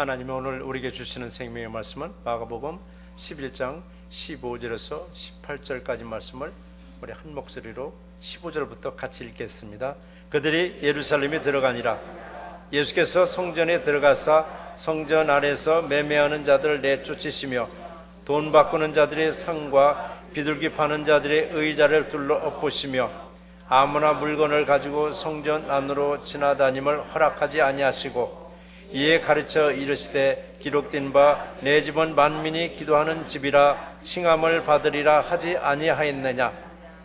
하나님이 오늘 우리에게 주시는 생명의 말씀은 마가복음 11장 15절에서 18절까지 말씀을 우리 한 목소리로 15절부터 같이 읽겠습니다. 그들이 예루살렘에 들어가니라. 예수께서 성전에 들어가사 성전 안에서 매매하는 자들을 내쫓으시며 돈 바꾸는 자들의 상과 비둘기 파는 자들의 의자를 둘러 엎으시며 아무나 물건을 가지고 성전 안으로 지나다님을 허락하지 아니하시고 이에 가르쳐 이르시되 기록된 바 내 집은 만민이 기도하는 집이라 칭함을 받으리라 하지 아니하였느냐.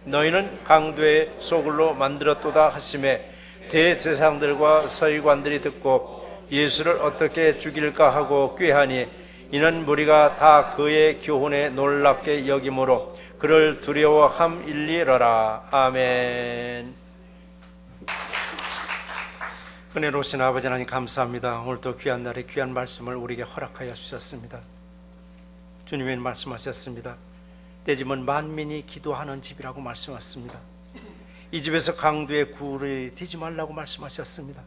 너희는 강도의 소굴로 만들었도다 하시매 대제사장들과 서기관들이 듣고 예수를 어떻게 죽일까 하고 꾀하니 이는 무리가 다 그의 교훈에 놀랍게 여김으로 그를 두려워함일리러라. 아멘. 은혜로우신 아버지 하나님 감사합니다. 오늘도 귀한 날에 귀한 말씀을 우리에게 허락하여 주셨습니다. 주님이 말씀하셨습니다. 내 집은 만민이 기도하는 집이라고 말씀하셨습니다. 이 집에서 강도의 굴이 되지 말라고 말씀하셨습니다.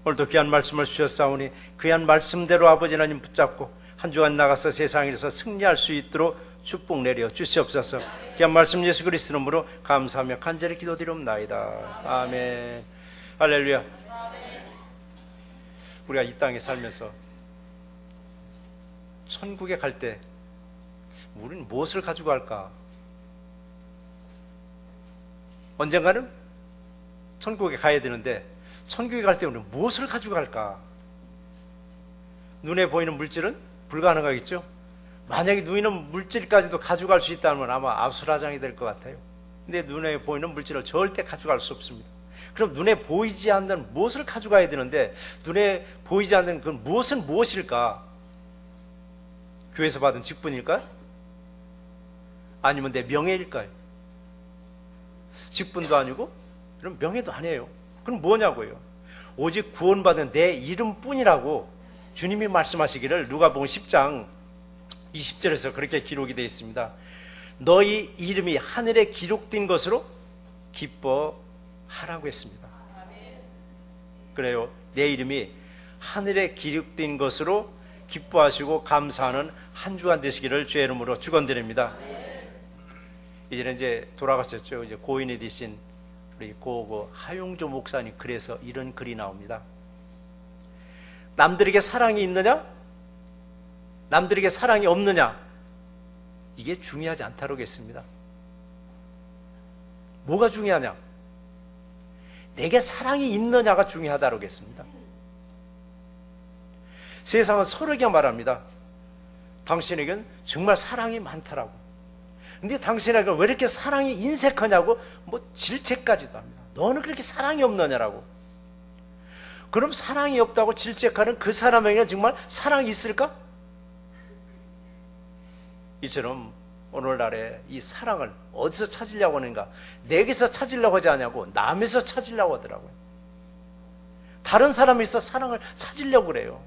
오늘도 귀한 말씀을 주셨사오니 귀한 말씀대로 아버지 하나님 붙잡고 한 주간 나가서 세상에서 승리할 수 있도록 축복 내려 주시옵소서. 귀한 말씀 예수 그리스도 이름으로 감사하며 간절히 기도드리옵나이다. 아멘. 할렐루야. 우리가 이 땅에 살면서 천국에 갈 때 우리는 무엇을 가지고 갈까? 언젠가는 천국에 가야 되는데 천국에 갈 때 우리는 무엇을 가지고 갈까? 눈에 보이는 물질은 불가능하겠죠? 만약에 눈에 보이는 물질까지도 가져갈 수 있다면 아마 아수라장이 될 것 같아요. 근데 눈에 보이는 물질을 절대 가져갈 수 없습니다. 그럼 눈에 보이지 않는 무엇을 가져가야 되는데 눈에 보이지 않는 그 무엇은 무엇일까? 교회에서 받은 직분일까요? 아니면 내 명예일까요? 직분도 아니고 그럼 명예도 아니에요. 그럼 뭐냐고요? 오직 구원받은 내 이름뿐이라고 주님이 말씀하시기를 누가복음 10장 20절에서 그렇게 기록이 되어 있습니다. 너희 이름이 하늘에 기록된 것으로 기뻐하라고 했습니다. 그래요. 내 이름이 하늘에 기록된 것으로 기뻐하시고 감사하는 한 주간 되시기를 주의 이름으로 축원드립니다. 이제는 이제 돌아가셨죠. 이제 고인이 되신 우리 고 하용조 목사님 글에서 이런 글이 나옵니다. 남들에게 사랑이 있느냐? 남들에게 사랑이 없느냐? 이게 중요하지 않다고 했습니다. 뭐가 중요하냐? 내게 사랑이 있느냐가 중요하다고 했습니다. 세상은 서로에게 말합니다. 당신에겐 정말 사랑이 많다라고. 근데 당신에게 왜 이렇게 사랑이 인색하냐고 뭐 질책까지도 합니다. 너는 그렇게 사랑이 없느냐라고. 그럼 사랑이 없다고 질책하는 그 사람에게 정말 사랑이 있을까? 이처럼 오늘날에 이 사랑을 어디서 찾으려고 하는가? 내게서 찾으려고 하지 않냐고 남에서 찾으려고 하더라고요. 다른 사람에서 사랑을 찾으려고 그래요.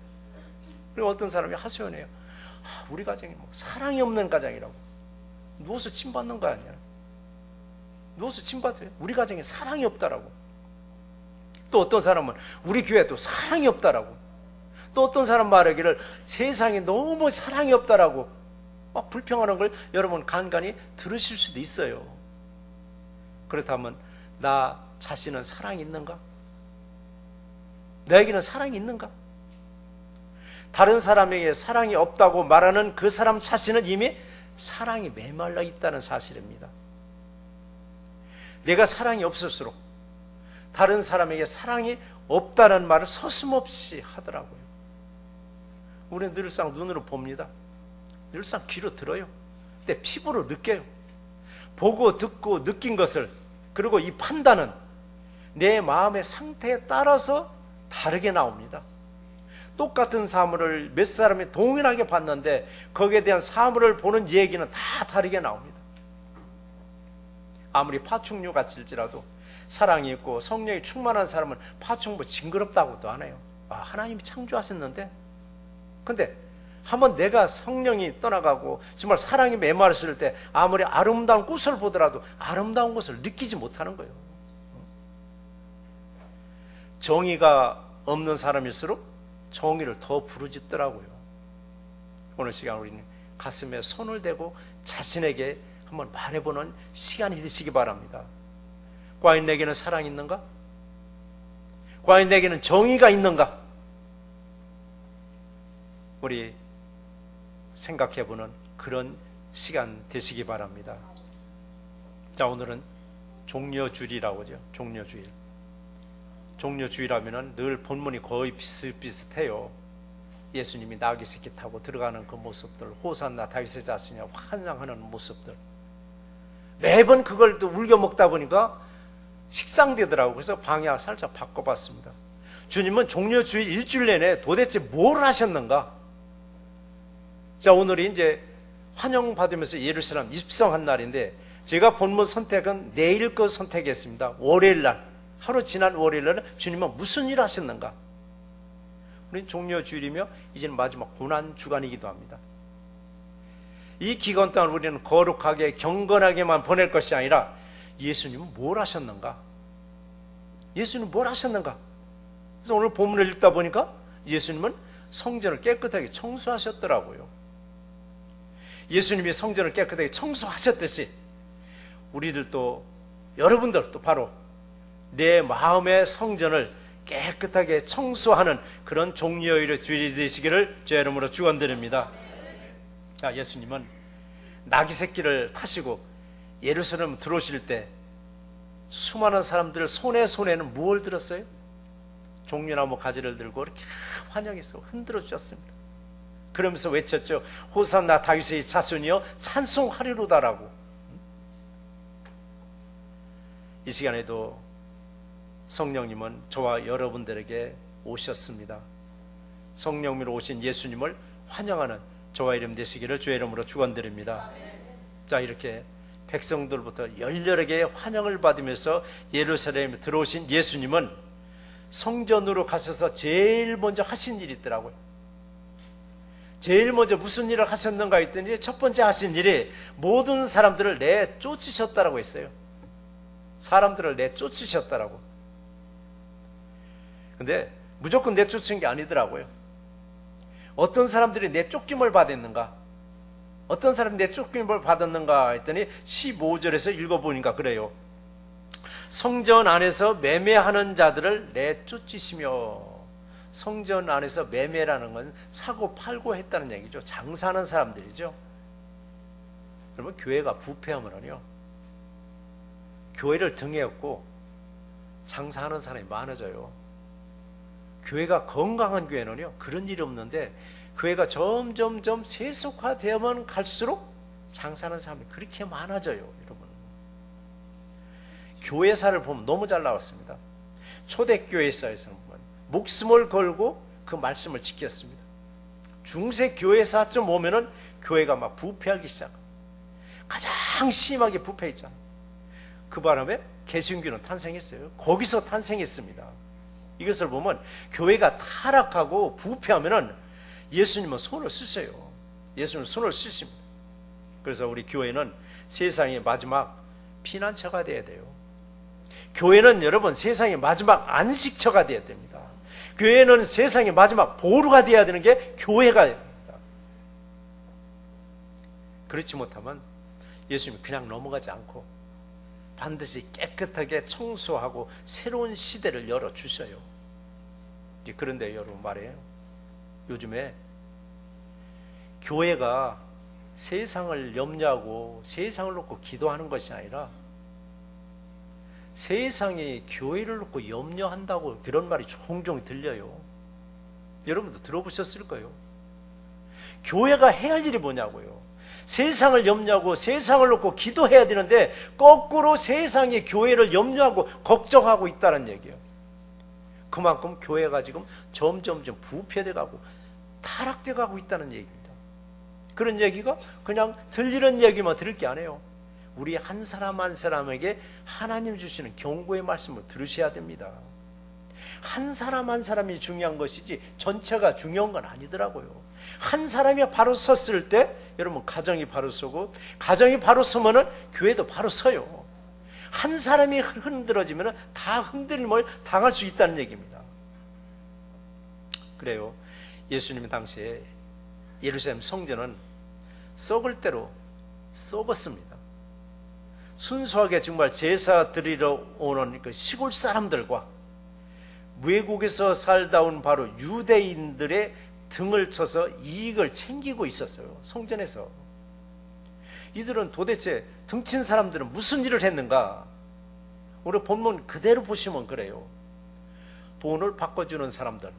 그리고 어떤 사람이 하소연해요. 우리 가정이 뭐 사랑이 없는 가정이라고. 누워서 침받는 거 아니야? 누워서 침받아요. 우리 가정에 사랑이 없다라고. 또 어떤 사람은 우리 교회도 사랑이 없다라고. 또 어떤 사람 말하기를 세상에 너무 사랑이 없다라고 막 불평하는 걸 여러분 간간히 들으실 수도 있어요. 그렇다면 나 자신은 사랑이 있는가? 나에게는 사랑이 있는가? 다른 사람에게 사랑이 없다고 말하는 그 사람 자신은 이미 사랑이 메말라 있다는 사실입니다. 내가 사랑이 없을수록 다른 사람에게 사랑이 없다는 말을 서슴없이 하더라고요. 우리는 늘상 눈으로 봅니다. 늘상 귀로 들어요. 근데 피부로 느껴요. 보고 듣고 느낀 것을, 그리고 이 판단은 내 마음의 상태에 따라서 다르게 나옵니다. 똑같은 사물을 몇 사람이 동일하게 봤는데 거기에 대한 사물을 보는 얘기는 다 다르게 나옵니다. 아무리 파충류 같을지라도 사랑이 있고 성령이 충만한 사람은 파충류 징그럽다고도 안 해요. 하나님이 창조하셨는데, 근데 한번 내가 성령이 떠나가고 정말 사랑이 메말랐을 때 아무리 아름다운 꽃을 보더라도 아름다운 것을 느끼지 못하는 거예요. 정의가 없는 사람일수록 정의를 더 부르짖더라고요. 오늘 시간 우리는 가슴에 손을 대고 자신에게 한번 말해보는 시간이 되시기 바랍니다. 과연 내게는 사랑이 있는가? 과연 내게는 정의가 있는가? 우리 생각해보는 그런 시간 되시기 바랍니다. 자, 오늘은 종려주일이라고 하죠. 종려주일. 종려주일하면 늘 본문이 거의 비슷비슷해요. 예수님이 나귀 새끼 타고 들어가는 그 모습들, 호산나 다윗의 자손이야 환장하는 모습들, 매번 그걸 또 울겨 먹다 보니까 식상되더라고요. 그래서 방향 살짝 바꿔봤습니다. 주님은 종려주일 일주일 내내 도대체 뭘 하셨는가? 자, 오늘이 이제 환영받으면서 예루살렘 입성한 날인데, 제가 본문 선택은 내일 거 선택했습니다. 월요일날, 하루 지난 월요일날은 주님은 무슨 일 하셨는가? 우리는 종려주일이며 이제는 마지막 고난주간이기도 합니다. 이 기간 동안 우리는 거룩하게 경건하게만 보낼 것이 아니라 예수님은 뭘 하셨는가? 예수님은 뭘 하셨는가? 그래서 오늘 본문을 읽다 보니까 예수님은 성전을 깨끗하게 청소하셨더라고요. 예수님이 성전을 깨끗하게 청소하셨듯이 우리들도, 여러분들도 바로 내 마음의 성전을 깨끗하게 청소하는 그런 종려일의 주일이 되시기를 주의 이름으로 축원드립니다. 자, 예수님은 나귀 새끼를 타시고 예루살렘 들어오실 때 수많은 사람들 손에는 무엇을 들었어요? 종려나무 가지를 들고 이렇게 환영해서 흔들어 주셨습니다. 그러면서 외쳤죠. 호산나 다윗의 자손이여 찬송하리로다라고. 이 시간에도 성령님은 저와 여러분들에게 오셨습니다. 성령님으로 오신 예수님을 환영하는 저와 이름 되시기를 주의 이름으로 축원드립니다. 자, 이렇게 백성들부터 열렬하게 환영을 받으면서 예루살렘에 들어오신 예수님은 성전으로 가셔서 제일 먼저 하신 일이 있더라고요. 제일 먼저 무슨 일을 하셨는가 했더니 첫 번째 하신 일이 모든 사람들을 내쫓으셨다라고 했어요. 사람들을 내쫓으셨다라고. 근데 무조건 내쫓은 게 아니더라고요. 어떤 사람들이 내쫓김을 받았는가? 어떤 사람이 내쫓김을 받았는가 했더니 15절에서 읽어보니까 그래요. 성전 안에서 매매하는 자들을 내쫓으시며, 성전 안에서 매매라는 건 사고 팔고 했다는 얘기죠. 장사하는 사람들이죠. 여러분, 교회가 부패하면요, 교회를 등에 업고 장사하는 사람이 많아져요. 교회가 건강한 교회는요, 그런 일이 없는데, 교회가 점점점 세속화되어만 갈수록 장사하는 사람이 그렇게 많아져요. 여러분, 교회사를 보면 너무 잘 나왔습니다. 초대교회사에서는 보면 목숨을 걸고 그 말씀을 지켰습니다. 중세교회사쯤 오면은 교회가 막 부패하기 시작합니다. 가장 심하게 부패했잖아요. 그 바람에 개신교는 탄생했어요. 거기서 탄생했습니다. 이것을 보면 교회가 타락하고 부패하면은 예수님은 손을 쓰세요. 예수님은 손을 쓰십니다. 그래서 우리 교회는 세상의 마지막 피난처가 되어야 돼요. 교회는 여러분 세상의 마지막 안식처가 되어야 됩니다. 교회는 세상의 마지막 보루가 되어야 되는 게 교회가 됩니다. 그렇지 못하면 예수님이 그냥 넘어가지 않고 반드시 깨끗하게 청소하고 새로운 시대를 열어주셔요. 그런데 여러분 말이에요, 요즘에 교회가 세상을 염려하고 세상을 놓고 기도하는 것이 아니라 세상이 교회를 놓고 염려한다고 그런 말이 종종 들려요. 여러분도 들어보셨을 거예요. 교회가 해야 할 일이 뭐냐고요. 세상을 염려하고 세상을 놓고 기도해야 되는데 거꾸로 세상이 교회를 염려하고 걱정하고 있다는 얘기예요. 그만큼 교회가 지금 점점점 부패돼 가고 타락돼 가고 있다는 얘기입니다. 그런 얘기가 그냥 들리는 얘기만 들을 게 아니에요. 우리 한 사람 한 사람에게 하나님 주시는 경고의 말씀을 들으셔야 됩니다. 한 사람 한 사람이 중요한 것이지 전체가 중요한 건 아니더라고요. 한 사람이 바로 섰을 때 여러분 가정이 바로 서고, 가정이 바로 서면은 교회도 바로 서요. 한 사람이 흔들어지면은 다 흔들림을 당할 수 있다는 얘기입니다. 그래요. 예수님이 당시에 예루살렘 성전은 썩을 대로 썩었습니다. 순수하게 정말 제사 드리러 오는 그 시골 사람들과 외국에서 살다 온 바로 유대인들의 등을 쳐서 이익을 챙기고 있었어요. 성전에서. 이들은 도대체 등친 사람들은 무슨 일을 했는가? 우리 본문 그대로 보시면 그래요. 돈을 바꿔주는 사람들,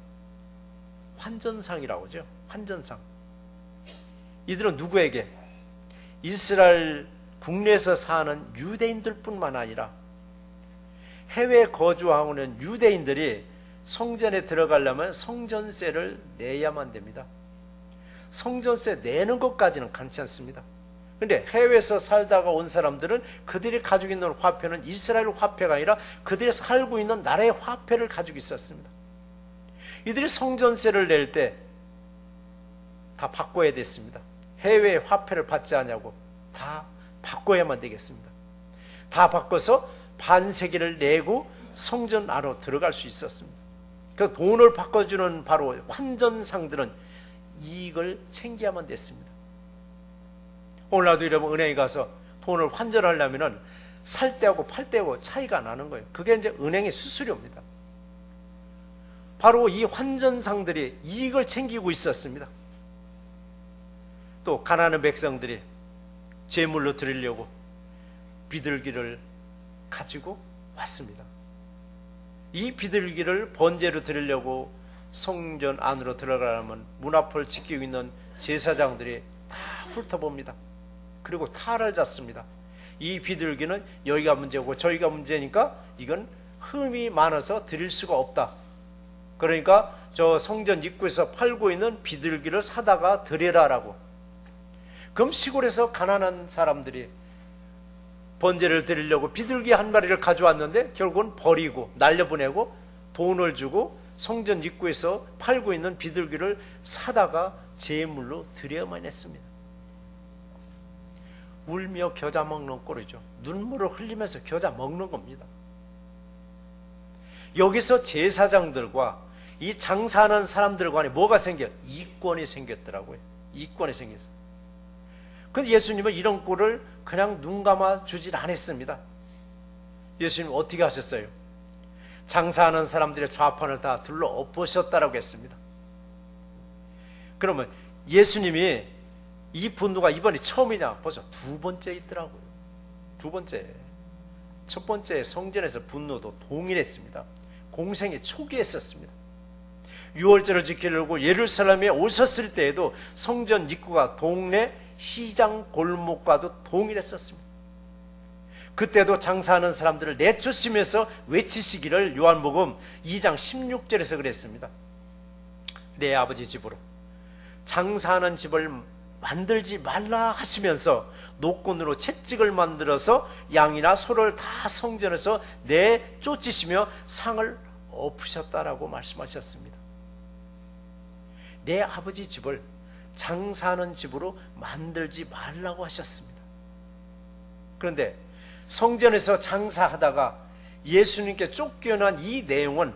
환전상이라고 하죠. 환전상. 이들은 누구에게? 이스라엘 국내에서 사는 유대인들 뿐만 아니라 해외에 거주하고 있는 유대인들이 성전에 들어가려면 성전세를 내야만 됩니다. 성전세 내는 것까지는 괜찮습니다. 그런데 해외에서 살다가 온 사람들은 그들이 가지고 있는 화폐는 이스라엘 화폐가 아니라 그들이 살고 있는 나라의 화폐를 가지고 있었습니다. 이들이 성전세를 낼 때 다 바꿔야 됐습니다. 해외의 화폐를 받지 않냐고 다 바꿔야만 되겠습니다. 다 바꿔서 반세기를 내고 성전 안으로 들어갈 수 있었습니다. 그 돈을 바꿔주는 바로 환전상들은 이익을 챙겨야만 됐습니다. 오늘날도 여러분 은행에 가서 돈을 환전하려면 살 때하고 팔 때하고 차이가 나는 거예요. 그게 이제 은행의 수수료입니다. 바로 이 환전상들이 이익을 챙기고 있었습니다. 또 가난한 백성들이 제물로 드리려고 비둘기를 가지고 왔습니다. 이 비둘기를 번제로 드리려고 성전 안으로 들어가려면 문 앞을 지키고 있는 제사장들이 다 훑어봅니다. 그리고 탈을 잡습니다. 이 비둘기는 여기가 문제고 저기가 문제니까 이건 흠이 많아서 드릴 수가 없다. 그러니까 저 성전 입구에서 팔고 있는 비둘기를 사다가 드리라라고. 그럼 시골에서 가난한 사람들이 번제를 드리려고 비둘기 한 마리를 가져왔는데 결국은 버리고 날려보내고 돈을 주고 성전 입구에서 팔고 있는 비둘기를 사다가 제물로 드려야만 했습니다. 울며 겨자 먹는 꼴이죠. 눈물을 흘리면서 겨자 먹는 겁니다. 여기서 제사장들과 이 장사하는 사람들 간에 뭐가 생겨? 이권이 생겼더라고요. 이권이 생겼어요. 근데 예수님은 이런 꼴을 그냥 눈 감아 주질 않았습니다. 예수님 어떻게 하셨어요? 장사하는 사람들의 좌판을 다 둘러 엎으셨다라고 했습니다. 그러면 예수님이 이 분노가 이번이 처음이냐? 벌써 두 번째 있더라고요. 두 번째. 첫 번째 성전에서 분노도 동일했습니다. 공생의 초기에 있었습니다. 유월절을 지키려고 예루살렘에 오셨을 때에도 성전 입구가 동네 시장 골목과도 동일했었습니다. 그때도 장사하는 사람들을 내쫓으면서 외치시기를 요한복음 2장 16절에서 그랬습니다. 내 아버지 집으로 장사하는 집을 만들지 말라 하시면서 노건으로 채찍을 만들어서 양이나 소를 다 성전에서 내쫓으시며 상을 엎으셨다라고 말씀하셨습니다. 내 아버지 집을 장사하는 집으로 만들지 말라고 하셨습니다. 그런데 성전에서 장사하다가 예수님께 쫓겨난 이 내용은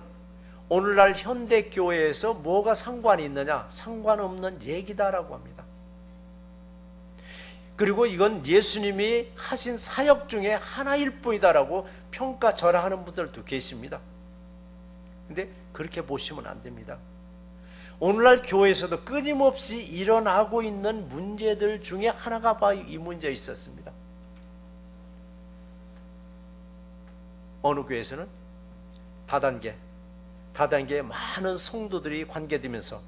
오늘날 현대교회에서 뭐가 상관이 있느냐? 상관없는 얘기다라고 합니다. 그리고 이건 예수님이 하신 사역 중에 하나일 뿐이다라고 평가절하하는 분들도 계십니다. 근데 그렇게 보시면 안 됩니다. 오늘날 교회에서도 끊임없이 일어나고 있는 문제들 중에 하나가 바로 이 문제에 있었습니다. 어느 교회에서는 다단계에 많은 성도들이 관계되면서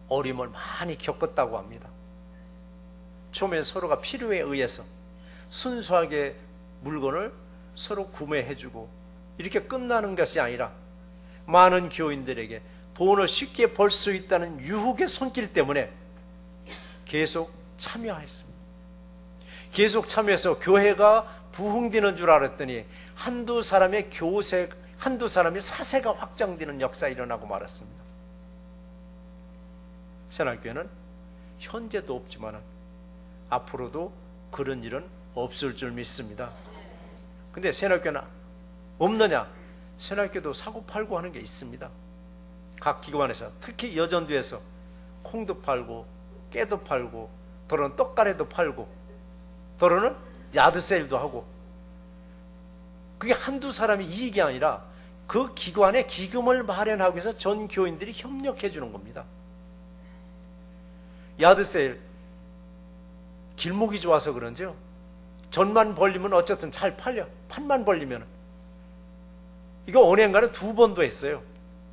어려움을 많이 겪었다고 합니다. 처음엔 서로가 필요에 의해서 순수하게 물건을 서로 구매해주고 이렇게 끝나는 것이 아니라 많은 교인들에게 돈을 쉽게 벌 수 있다는 유혹의 손길 때문에 계속 참여했습니다. 계속 참여해서 교회가 부흥되는 줄 알았더니 한두 사람이 사세가 확장되는 역사가 일어나고 말았습니다. 새날교회는 현재도 없지만 앞으로도 그런 일은 없을 줄 믿습니다. 근데 새날교회는 없느냐? 새날교회도 사고팔고 하는 게 있습니다. 각 기관에서, 특히 여전도에서 콩도 팔고 깨도 팔고 더러는 떡가래도 팔고 더러는 야드세일도 하고, 그게 한두 사람이 이익이 아니라 그 기관에 기금을 마련하기 위해서 전 교인들이 협력해 주는 겁니다. 야드세일, 길목이 좋아서 그런지요, 전만 벌리면 어쨌든 잘 팔려. 판만 벌리면. 이거 언행가는 2번도 했어요.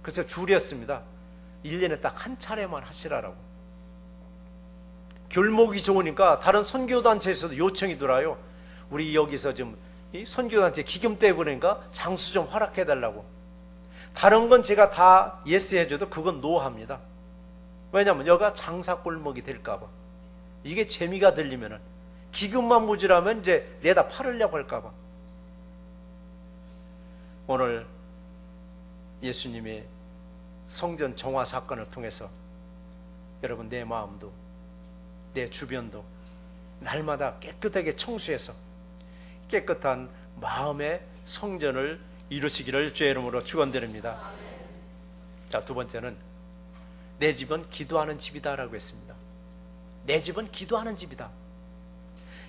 그래서 줄였습니다. 1년에 딱 한 차례만 하시라라고. 길목이 좋으니까 다른 선교단체에서도 요청이 들어와요. 우리 여기서 좀 이 선교단체 기금 때문인가 장수 좀 허락해달라고. 다른 건 제가 다 예스 해줘도 그건 노합니다. 왜냐하면 여기가 장사골목이 될까봐. 이게 재미가 들리면은, 기금만 모자라면 이제 내다 팔으려고 할까봐. 오늘 예수님의 성전 정화 사건을 통해서 여러분, 내 마음도 내 주변도 날마다 깨끗하게 청소해서 깨끗한 마음의 성전을 이루시기를 주의 이름으로 축원드립니다. 자, 두 번째는 내 집은 기도하는 집이다라고 했습니다. 내 집은 기도하는 집이다.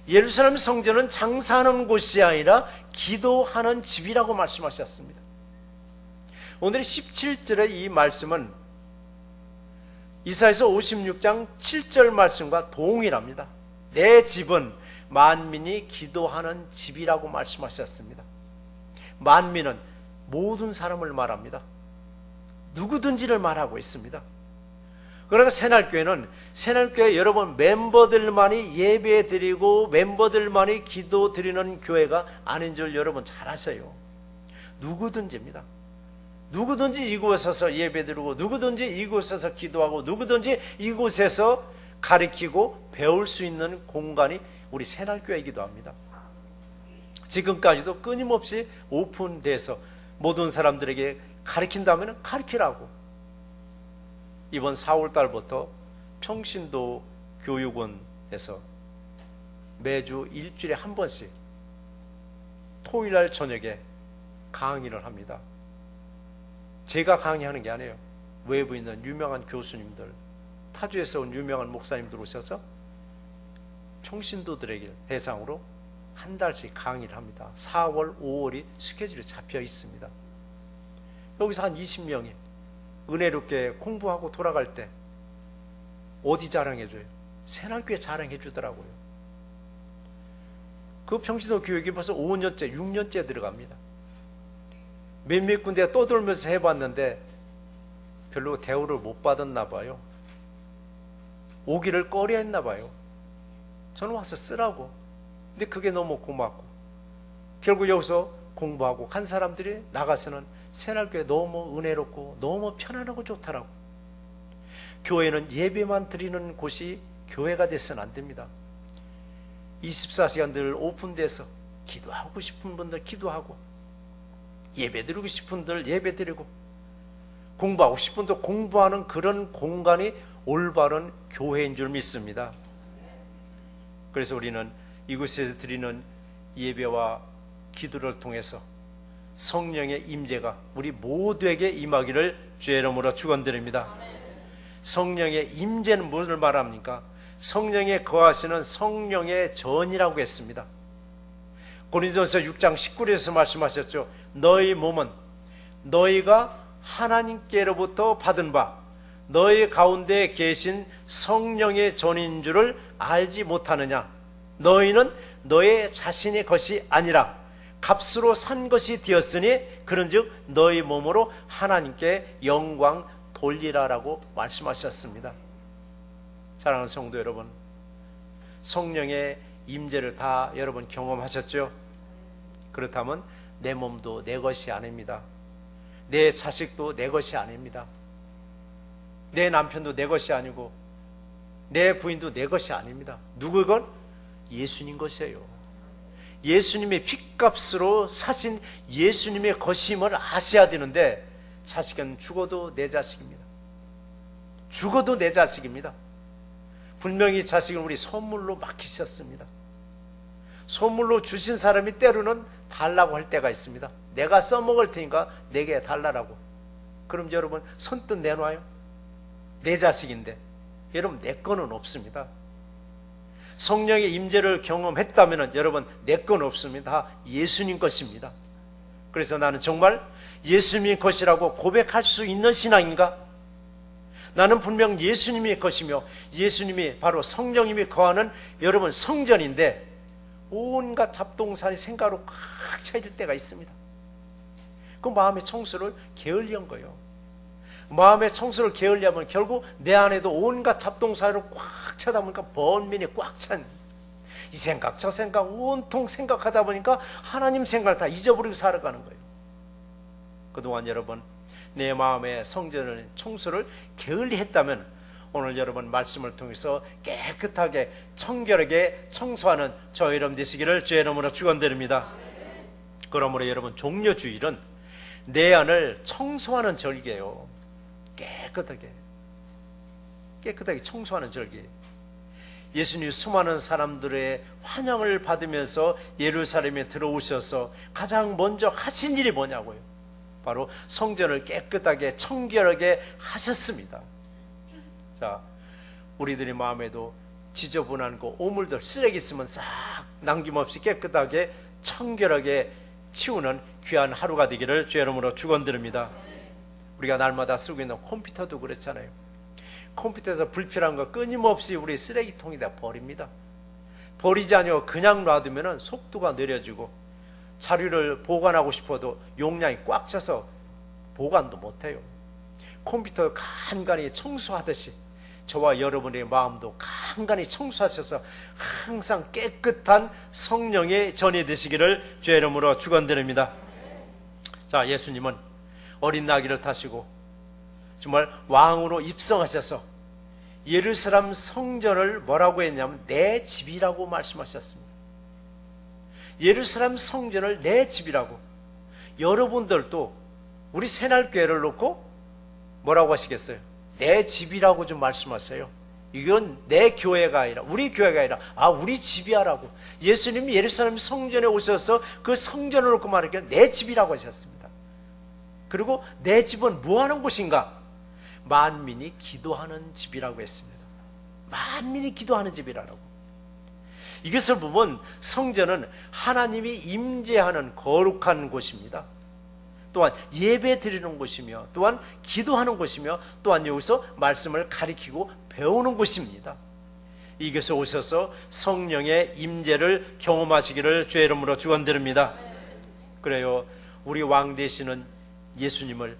예루살렘 성전은 장사하는 곳이 아니라 기도하는 집이라고 말씀하셨습니다. 오늘 17절의 이 말씀은 이사야서 56장 7절 말씀과 동일합니다. 내 집은 만민이 기도하는 집이라고 말씀하셨습니다. 만민은 모든 사람을 말합니다. 누구든지를 말하고 있습니다. 그러나 새날교회는, 새날교회 여러분 멤버들만이 예배 드리고 멤버들만이 기도 드리는 교회가 아닌 줄 여러분 잘 아셔요. 누구든지입니다. 누구든지 이곳에서 예배 드리고, 누구든지 이곳에서 기도하고, 누구든지 이곳에서 가르치고 배울 수 있는 공간이 우리 새날교회이기도 합니다. 지금까지도 끊임없이 오픈돼서 모든 사람들에게 가르친다면 가르치라고. 이번 4월 달부터 평신도 교육원에서 매주 일주일에 한 번씩 토요일날 저녁에 강의를 합니다. 제가 강의하는 게 아니에요. 외부에 있는 유명한 교수님들, 타주에서 온 유명한 목사님들 오셔서 평신도들에게 대상으로 한 달씩 강의를 합니다. 4월, 5월이 스케줄이 잡혀 있습니다. 여기서 한 20명이 은혜롭게 공부하고 돌아갈 때 어디 자랑해줘요? 새날교회 자랑해주더라고요. 그 평신도 교육이 벌써 5년째, 6년째 들어갑니다. 몇몇 군데 떠돌면서 해봤는데 별로 대우를 못 받았나 봐요. 오기를 꺼려했나 봐요. 저는 와서 쓰라고. 근데 그게 너무 고맙고, 결국 여기서 공부하고 간 사람들이 나가서는 새날교회 너무 은혜롭고 너무 편안하고 좋더라고. 교회는 예배만 드리는 곳이 교회가 돼서는 안 됩니다. 24시간 늘 오픈돼서 기도하고 싶은 분들 기도하고, 예배 드리고 싶은 분들 예배 드리고, 공부하고 싶은 분들 공부하는 그런 공간이 올바른 교회인 줄 믿습니다. 그래서 우리는 이곳에서 드리는 예배와 기도를 통해서 성령의 임재가 우리 모두에게 임하기를 주의 이름으로 축원드립니다. 성령의 임재는 무엇을 말합니까? 성령에 거하시는 성령의 전이라고 했습니다. 고린도전서 6장 19절에서 말씀하셨죠. 너희 몸은 너희가 하나님께로부터 받은 바 너희 가운데 계신 성령의 전인 줄을 알지 못하느냐? 너희는 너의 자신의 것이 아니라 값으로 산 것이 되었으니 그런즉 너희 몸으로 하나님께 영광 돌리라라고 말씀하셨습니다. 사랑하는 성도 여러분, 성령의 임재를 다 여러분 경험하셨죠? 그렇다면 내 몸도 내 것이 아닙니다. 내 자식도 내 것이 아닙니다. 내 남편도 내 것이 아니고 내 부인도 내 것이 아닙니다. 누구 건? 예수님 것이에요. 예수님의 핏값으로 사신 예수님의 것임을 아셔야 되는데, 자식은 죽어도 내 자식입니다. 죽어도 내 자식입니다. 분명히 자식은 우리 선물로 맡기셨습니다. 선물로 주신 사람이 때로는 달라고 할 때가 있습니다. 내가 써먹을 테니까 내게 달라라고. 그럼 여러분 선뜻 내놔요? 내 자식인데. 여러분 내 거는 없습니다. 성령의 임재를 경험했다면 여러분 내 건 없습니다. 예수님 것입니다. 그래서 나는 정말 예수님의 것이라고 고백할 수 있는 신앙인가? 나는 분명 예수님의 것이며 예수님이 바로 성령님이 거하는 여러분 성전인데 온갖 잡동사니 생각으로 꽉 차일 때가 있습니다. 그 마음의 청소를 게을리한 거예요. 마음의 청소를 게을리하면 결국 내 안에도 온갖 잡동사니로 꽉 차다 보니까 번민이 꽉 찬 이 생각 저 생각 온통 생각하다 보니까 하나님 생각을 다 잊어버리고 살아가는 거예요. 그동안 여러분 내 마음의 성전을 청소를 게을리 했다면 오늘 여러분 말씀을 통해서 깨끗하게 청결하게 청소하는 저 여러분 되시기를 주의 이름으로 축원드립니다. 그러므로 여러분 종려주일은 내 안을 청소하는 절기예요. 깨끗하게 청소하는 절기. 예수님 수많은 사람들의 환영을 받으면서 예루살렘에 들어오셔서 가장 먼저 하신 일이 뭐냐고요? 바로 성전을 깨끗하게 청결하게 하셨습니다. 자, 우리들의 마음에도 지저분한 거 오물들 쓰레기 있으면 싹 남김없이 깨끗하게 청결하게 치우는 귀한 하루가 되기를 주의 이름으로 축원드립니다. 우리가 날마다 쓰고 있는 컴퓨터도 그렇잖아요. 컴퓨터에서 불필요한 거 끊임없이 우리 쓰레기통에다 버립니다. 버리지 않고 그냥 놔두면 속도가 느려지고 자료를 보관하고 싶어도 용량이 꽉 차서 보관도 못해요. 컴퓨터 간간히 청소하듯이 저와 여러분의 마음도 간간히 청소하셔서 항상 깨끗한 성령의 전이 되시기를 주의 이름으로 축원드립니다. 자, 예수님은 어린 나귀를 타시고 정말 왕으로 입성하셔서 예루살렘 성전을 뭐라고 했냐면 내 집이라고 말씀하셨습니다. 예루살렘 성전을 내 집이라고. 여러분들도 우리 새날교회를 놓고 뭐라고 하시겠어요? 내 집이라고 좀 말씀하세요. 이건 내 교회가 아니라 우리 교회가 아니라 우리 집이야라고. 예수님이 예루살렘 성전에 오셔서 그 성전을 놓고 말하기에 내 집이라고 하셨습니다. 그리고 내 집은 뭐하는 곳인가? 만민이 기도하는 집이라고 했습니다. 만민이 기도하는 집이라고. 이것을 보면 성전은 하나님이 임재하는 거룩한 곳입니다. 또한 예배 드리는 곳이며 또한 기도하는 곳이며 또한 여기서 말씀을 가리키고 배우는 곳입니다. 이곳에 오셔서 성령의 임재를 경험하시기를 주의 이름으로 축원드립니다. 그래요. 우리 왕 되시는 예수님을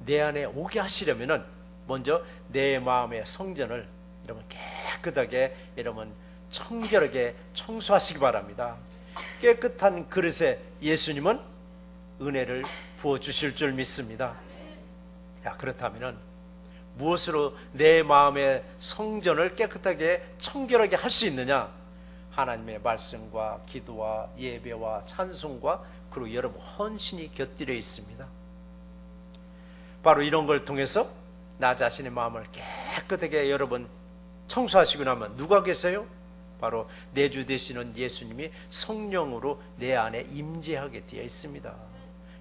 내 안에 오게 하시려면은 먼저 내 마음의 성전을 여러분 깨끗하게 여러분 청결하게 청소하시기 바랍니다. 깨끗한 그릇에 예수님은 은혜를 부어주실 줄 믿습니다. 자, 그렇다면 무엇으로 내 마음의 성전을 깨끗하게 청결하게 할 수 있느냐? 하나님의 말씀과 기도와 예배와 찬송과 그리고 여러분 헌신이 곁들여 있습니다. 바로 이런 걸 통해서 나 자신의 마음을 깨끗하게 여러분 청소하시고 나면 누가 계세요? 바로 내 주 되시는 예수님이 성령으로 내 안에 임재하게 되어 있습니다.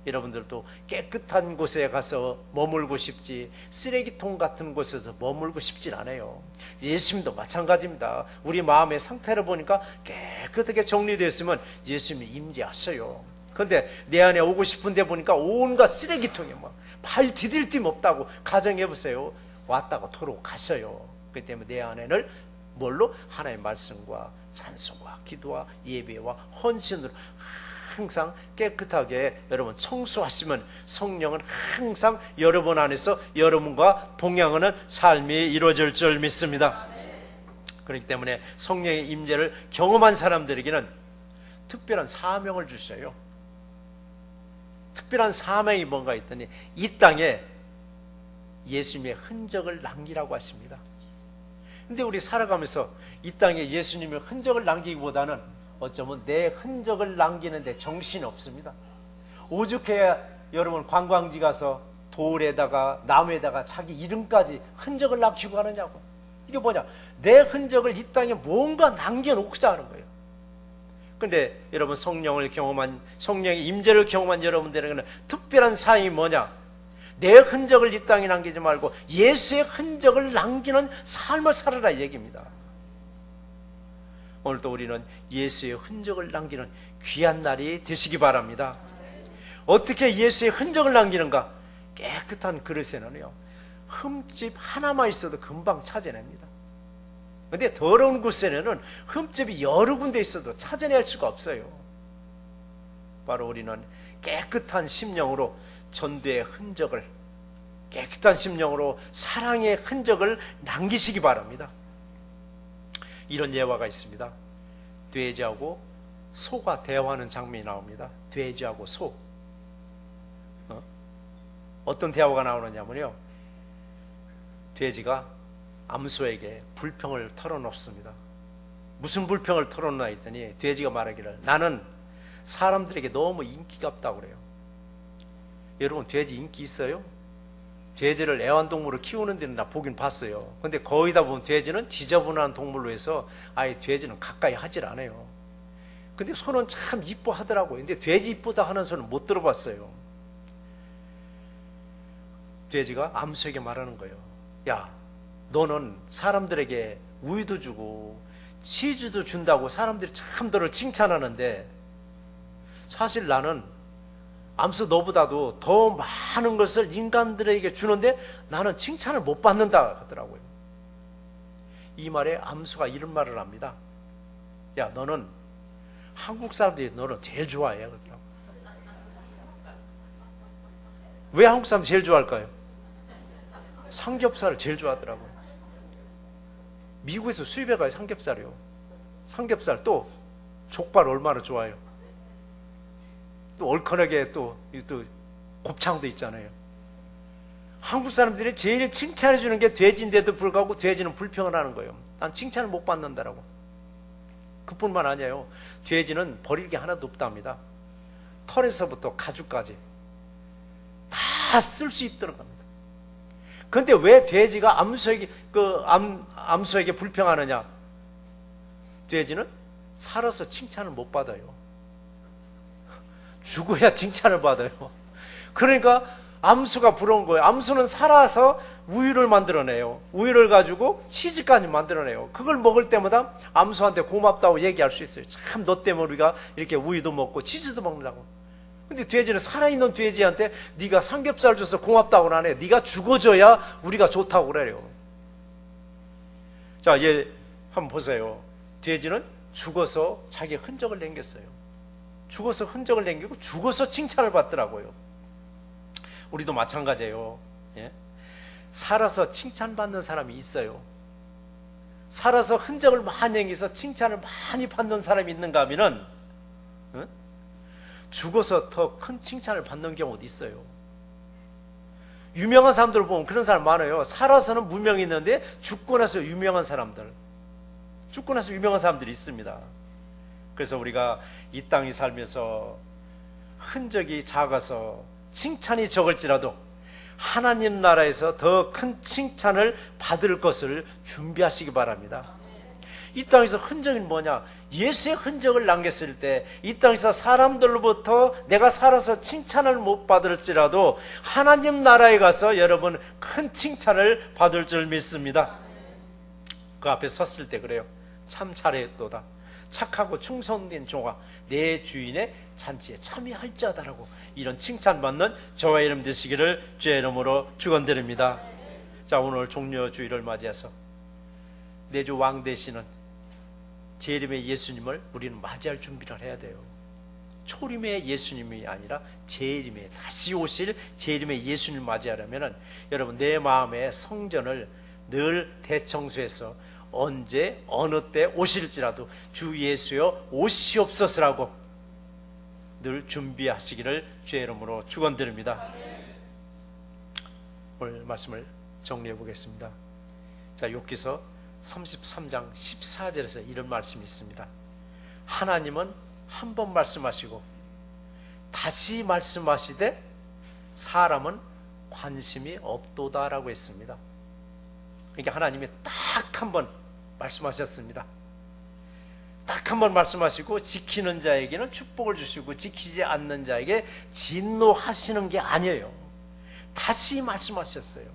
여러분들도 깨끗한 곳에 가서 머물고 싶지 쓰레기통 같은 곳에서 머물고 싶진 않아요. 예수님도 마찬가지입니다. 우리 마음의 상태를 보니까 깨끗하게 정리되어 있으면 예수님이 임재하셔요. 그런데 내 안에 오고 싶은데 보니까 온갖 쓰레기통에 발 디딜 틈 없다고 가정해보세요. 왔다가 토로 가셔요. 그렇기 때문에 내 안에는 뭘로? 하나님의 말씀과 찬송과 기도와 예배와 헌신으로 항상 깨끗하게 여러분 청소하시면 성령은 항상 여러분 안에서 여러분과 동행하는 삶이 이루어질 줄 믿습니다. 그렇기 때문에 성령의 임재를 경험한 사람들에게는 특별한 사명을 주셔요. 특별한 사명이 뭔가 있더니 이 땅에 예수님의 흔적을 남기라고 하십니다. 근데 우리 살아가면서 이 땅에 예수님의 흔적을 남기기보다는 어쩌면 내 흔적을 남기는데 정신이 없습니다. 오죽해야 여러분 관광지 가서 돌에다가 나무에다가 자기 이름까지 흔적을 남기고 가느냐고. 이게 뭐냐? 내 흔적을 이 땅에 뭔가 남겨놓고자 하는 거예요. 근데 여러분 성령을 경험한 성령의 임재를 경험한 여러분들에게는 특별한 사역이 뭐냐? 내 흔적을 이 땅에 남기지 말고 예수의 흔적을 남기는 삶을 살아라 이 얘기입니다. 오늘도 우리는 예수의 흔적을 남기는 귀한 날이 되시기 바랍니다. 어떻게 예수의 흔적을 남기는가? 깨끗한 그릇에는요, 흠집 하나만 있어도 금방 찾아냅니다. 근데 더러운 곳에는 흠집이 여러 군데 있어도 찾아낼 수가 없어요. 바로 우리는 깨끗한 심령으로 전도의 흔적을, 깨끗한 심령으로 사랑의 흔적을 남기시기 바랍니다. 이런 예화가 있습니다. 돼지하고 소가 대화하는 장면이 나옵니다. 돼지하고 소. 어떤 대화가 나오느냐면요, 돼지가 암소에게 불평을 털어놓습니다. 무슨 불평을 털어놓나 했더니 돼지가 말하기를, 나는 사람들에게 너무 인기가 없다고 그래요. 여러분, 돼지 인기 있어요? 돼지를 애완동물로 키우는 데는 나 보긴 봤어요. 근데 거기다 보면 돼지는 지저분한 동물로 해서 아예 돼지는 가까이 하질 않아요. 근데 소는 참 이뻐하더라고요. 근데 돼지 이쁘다 하는 소는 못 들어봤어요. 돼지가 암소에게 말하는 거예요. 야, 너는 사람들에게 우유도 주고 치즈도 준다고 사람들이 참 너를 칭찬하는데, 사실 나는 암소 너보다도 더 많은 것을 인간들에게 주는데 나는 칭찬을 못 받는다 하더라고요. 이 말에 암소가 이런 말을 합니다. 야, 너는 한국 사람들이 너를 제일 좋아해 그러더라고요. 왜 한국 사람 제일 좋아할까요? 삼겹살을 제일 좋아하더라고요. 미국에서 수입해 가요, 삼겹살이요. 삼겹살, 또 족발 얼마나 좋아해요. 또 얼큰하게 또 곱창도 있잖아요. 한국 사람들이 제일 칭찬해 주는 게 돼지인데도 불구하고 돼지는 불평을 하는 거예요. 난 칭찬을 못 받는다라고. 그뿐만 아니에요. 돼지는 버릴 게 하나도 없답니다. 털에서부터 가죽까지 다 쓸 수 있도록 합니다. 그런데 왜 돼지가 암소에게 불평하느냐? 돼지는 살아서 칭찬을 못 받아요. 죽어야 칭찬을 받아요. 그러니까 암소가 부러운 거예요. 암소는 살아서 우유를 만들어내요. 우유를 가지고 치즈까지 만들어내요. 그걸 먹을 때마다 암소한테 고맙다고 얘기할 수 있어요. 참, 너 때문에 우리가 이렇게 우유도 먹고 치즈도 먹는다고. 근데 돼지는 살아있는 돼지한테 네가 삼겹살 줘서 고맙다고는 안 해요. 네가 죽어줘야 우리가 좋다고 그래요. 자, 얘 한번 보세요. 돼지는 죽어서 자기 흔적을 남겼어요. 죽어서 흔적을 남기고 죽어서 칭찬을 받더라고요. 우리도 마찬가지예요. 예? 살아서 칭찬받는 사람이 있어요. 살아서 흔적을 많이 남겨서 칭찬을 많이 받는 사람이 있는가 하면은, 죽어서 더 큰 칭찬을 받는 경우도 있어요. 유명한 사람들 보면 그런 사람 많아요. 살아서는 무명이 있는데 죽고 나서 유명한 사람들, 죽고 나서 유명한 사람들이 있습니다. 그래서 우리가 이 땅에 살면서 흔적이 작아서 칭찬이 적을지라도 하나님 나라에서 더 큰 칭찬을 받을 것을 준비하시기 바랍니다. 이 땅에서 흔적이 뭐냐? 예수의 흔적을 남겼을 때 이 땅에서 사람들로부터 내가 살아서 칭찬을 못 받을지라도 하나님 나라에 가서 여러분 큰 칭찬을 받을 줄 믿습니다. 그 앞에 섰을 때 그래요. 참 잘했도다. 착하고 충성된 종아, 내 주인의 잔치에 참여할 자다라고 이런 칭찬받는 저와 여러분 되시기를 주의 이름으로 축원드립니다. 자, 오늘 종려 주일을 맞이해서 내주 왕 되시는 재림의 예수님을 우리는 맞이할 준비를 해야 돼요. 초림의 예수님이 아니라 재림의, 다시 오실 재림의 예수님을 맞이하려면 여러분 내 마음의 성전을 늘 대청소해서 언제 어느 때 오실지라도 주 예수여 오시옵소서라고 늘 준비하시기를 주의 이름으로 축원드립니다. 오늘 말씀을 정리해 보겠습니다. 자, 욥기서 33장 14절에서 이런 말씀이 있습니다. 하나님은 한 번 말씀하시고 다시 말씀하시되 사람은 관심이 없도다라고 했습니다. 그러니까 하나님이 딱 한 번 말씀하셨습니다. 딱 한 번 말씀하시고 지키는 자에게는 축복을 주시고 지키지 않는 자에게 진노하시는 게 아니에요. 다시 말씀하셨어요.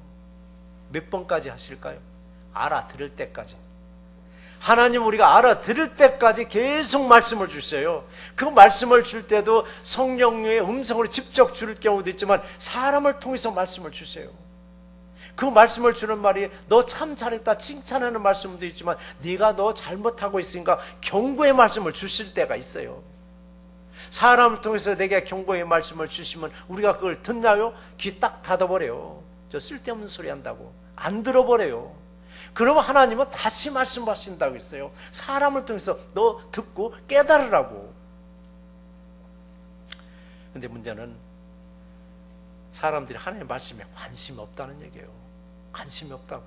몇 번까지 하실까요? 알아들을 때까지. 하나님 우리가 알아들을 때까지 계속 말씀을 주셔요. 그 말씀을 줄 때도 성령의 음성으로 직접 줄 경우도 있지만 사람을 통해서 말씀을 주세요. 그 말씀을 주는 말이 너 참 잘했다 칭찬하는 말씀도 있지만 네가 너 잘못하고 있으니까 경고의 말씀을 주실 때가 있어요. 사람을 통해서 내게 경고의 말씀을 주시면 우리가 그걸 듣나요? 귀 딱 닫아버려요. 저 쓸데없는 소리 한다고 안 들어버려요. 그러면 하나님은 다시 말씀하신다고 했어요. 사람을 통해서 너 듣고 깨달으라고. 근데 문제는 사람들이 하나님의 말씀에 관심이 없다는 얘기예요. 관심이 없다고.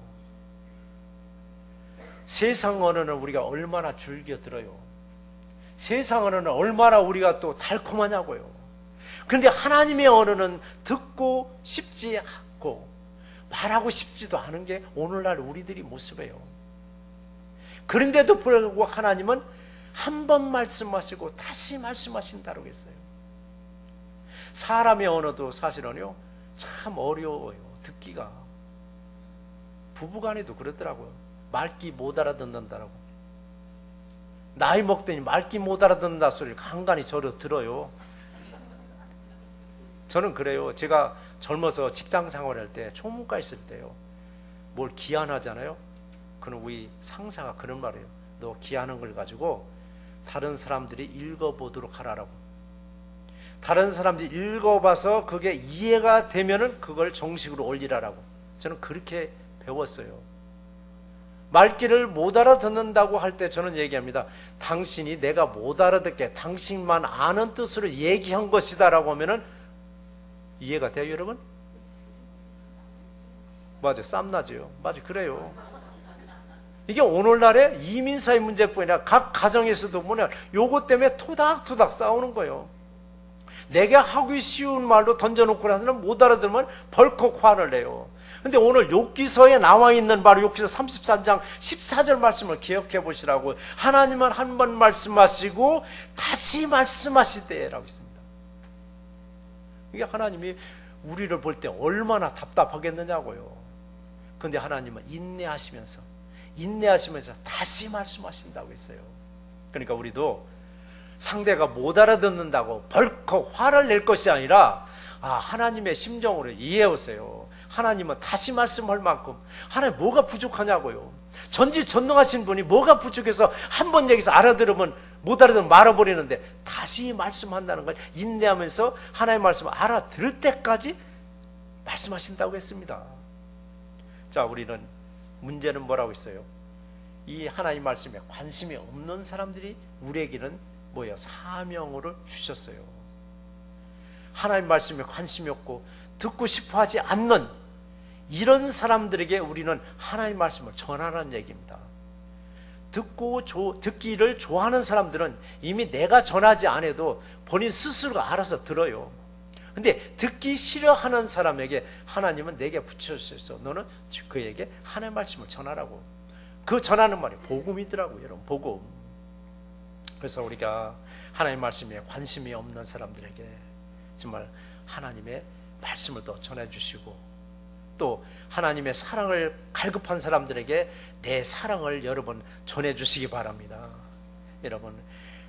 세상 언어는 우리가 얼마나 즐겨 들어요. 세상 언어는 얼마나 우리가 또 달콤하냐고요. 그런데 하나님의 언어는 듣고 싶지 않고 말하고 싶지도 않은 게 오늘날 우리들이 모습이에요. 그런데도 불구하고 하나님은 한 번 말씀하시고 다시 말씀하신다고 했어요. 사람의 언어도 사실은요 참 어려워요. 듣기가. 부부간에도 그렇더라고요. 말귀 못 알아듣는다라고. 나이 먹더니 말귀 못 알아듣는다 소리를 간간히 저를 들어요. 저는 그래요. 제가 젊어서 직장 생활할 때 총무과 있을 때요. 뭘 기한하잖아요. 그럼 우리 상사가 그런 말이에요. 너 기한한 걸 가지고 다른 사람들이 읽어보도록 하라고. 다른 사람들이 읽어봐서 그게 이해가 되면은 그걸 정식으로 올리라라고. 저는 그렇게 배웠어요. 말귀를 못 알아듣는다고 할 때 저는 얘기합니다. 당신이 내가 못 알아듣게 당신만 아는 뜻으로 얘기한 것이다라고 하면은 이해가 돼요, 여러분? 맞아요. 쌈나죠. 맞아요. 그래요. 이게 오늘날의 이민사의 문제뿐이 아니라 각 가정에서도 뭐냐, 요것 때문에 토닥토닥 싸우는 거예요. 내게 하기 쉬운 말로 던져놓고 나서는 못 알아들으면 벌컥 화를 내요. 근데 오늘 욥기서에 나와 있는 바로 욥기서 33장 14절 말씀을 기억해 보시라고. 하나님은 한 번 말씀하시고 다시 말씀하시되라고 있습니다. 이게 하나님이 우리를 볼 때 얼마나 답답하겠느냐고요. 그런데 하나님은 인내하시면서 다시 말씀하신다고 했어요. 그러니까 우리도 상대가 못 알아듣는다고 벌컥 화를 낼 것이 아니라 하나님의 심정으로 이해해보세요. 하나님은 다시 말씀할 만큼 하나님 뭐가 부족하냐고요. 전지전능하신 분이 뭐가 부족해서 한 번 얘기해서 알아들으면 못 알아들으면 말아버리는데 다시 말씀한다는 걸 인내하면서 하나님의 말씀을 알아들을 때까지 말씀하신다고 했습니다. 자, 우리는 문제는 뭐라고 했어요? 이 하나님 말씀에 관심이 없는 사람들이 우리에게는 뭐예요? 사명으로 주셨어요. 하나님 말씀에 관심이 없고 듣고 싶어 하지 않는 이런 사람들에게 우리는 하나님 말씀을 전하라는 얘기입니다. 듣기를 좋아하는 사람들은 이미 내가 전하지 않아도 본인 스스로가 알아서 들어요. 근데 듣기 싫어하는 사람에게 하나님은 내게 붙여주셔서 너는 그에게 하나님 말씀을 전하라고. 그 전하는 말이 복음이더라고요, 여러분. 복음. 그래서 우리가 하나님 말씀에 관심이 없는 사람들에게 정말 하나님의 말씀을 또 전해주시고, 또 하나님의 사랑을 갈급한 사람들에게 내 사랑을 여러분 전해주시기 바랍니다. 여러분,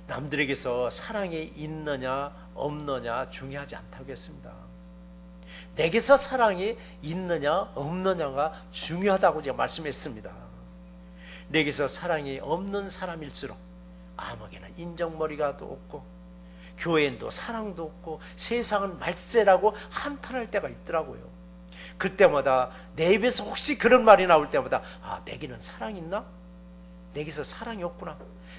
남들에게서 사랑이 있느냐 없느냐 중요하지 않다고 했습니다. 내게서 사랑이 있느냐 없느냐가 중요하다고 제가 말씀했습니다. 내게서 사랑이 없는 사람일수록 아무개나 인정머리가도 없고 교회도 사랑도 없고 세상은 말세라고 한탄할 때가 있더라고요. 그때마다 내 입에서 혹시 그런 말이 나올 때마다 내게는 사랑이 있나? 내게서 사랑이 없구나.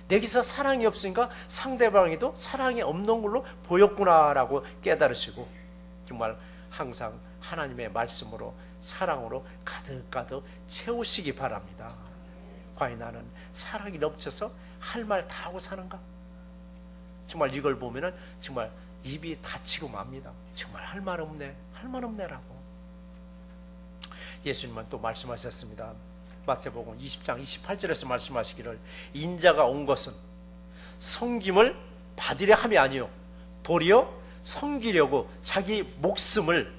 내게서 사랑이 없으니까 상대방에도 사랑이 없는 걸로 보였구나라고 깨달으시고 정말 항상 하나님의 말씀으로 사랑으로 가득가득 채우시기 바랍니다. 과연 나는 사랑이 넘쳐서 할 말 다 하고 사는가? 정말 이걸 보면은 정말 입이 다치고 맙니다. 정말 할 말 없네, 할 말 없네라고. 예수님은 또 말씀하셨습니다. 마태복음 20장 28절에서 말씀하시기를 인자가 온 것은 섬김을 받으려 함이 아니요 도리어 섬기려고 자기 목숨을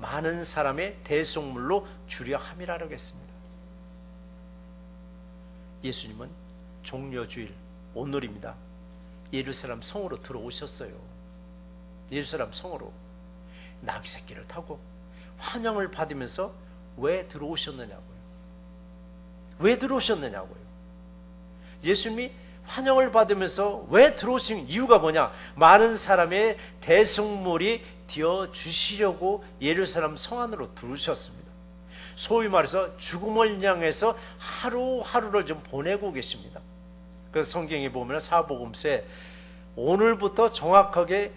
많은 사람의 대속물로 주려 함이라고 했습니다. 예수님은 종려주일 오늘입니다. 예루살렘 성으로 들어오셨어요. 예루살렘 성으로 나귀 새끼를 타고 환영을 받으면서 왜 들어오셨느냐고요. 왜 들어오셨느냐고요. 예수님이 환영을 받으면서 왜 들어오신 이유가 뭐냐? 많은 사람의 대속물이 되어 주시려고 예루살렘 성 안으로 들어오셨습니다. 소위 말해서 죽음을 향해서 하루하루를 좀 보내고 계십니다. 그래서 성경에 보면 사복음서에 오늘부터 정확하게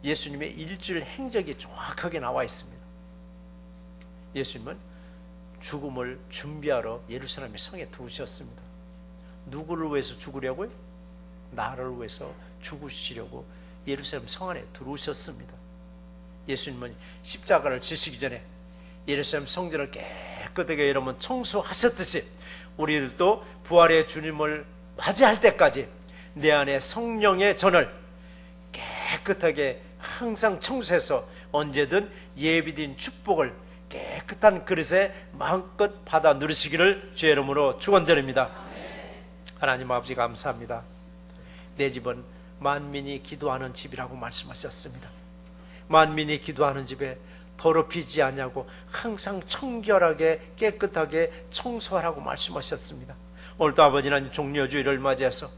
예수님의 일주일 행적이 정확하게 나와 있습니다. 예수님은 죽음을 준비하러 예루살렘의 성에 들어오셨습니다. 누구를 위해서 죽으려고요? 나를 위해서 죽으시려고 예루살렘 성 안에 들어오셨습니다. 예수님은 십자가를 지시기 전에 예루살렘 성전을 깨끗하게 여러분 청소하셨듯이 우리들도 부활의 주님을 맞이할 때까지 내 안에 성령의 전을 깨끗하게 항상 청소해서 언제든 예비된 축복을 깨끗한 그릇에 마음껏 받아 누리시기를 주의 이름으로 축원드립니다. 하나님 아버지 감사합니다. 내 집은 만민이 기도하는 집이라고 말씀하셨습니다. 만민이 기도하는 집에 더럽히지 않냐고 항상 청결하게 깨끗하게 청소하라고 말씀하셨습니다. 오늘도 아버지 하나님 종려주일을 맞이해서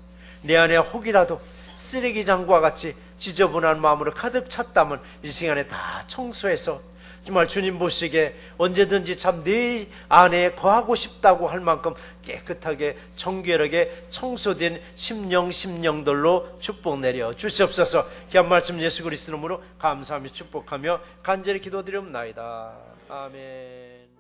내 안에 혹이라도 쓰레기장과 같이 지저분한 마음으로 가득 찼다면 이 시간에 다 청소해서 정말 주님 보시기에 언제든지 참 내 안에 거하고 싶다고 할 만큼 깨끗하게 청결하게 청소된 심령들로 축복 내려 주시옵소서. 귀한 말씀 예수 그리스도 이름으로 감사하며 축복하며 간절히 기도드리옵나이다. 아멘.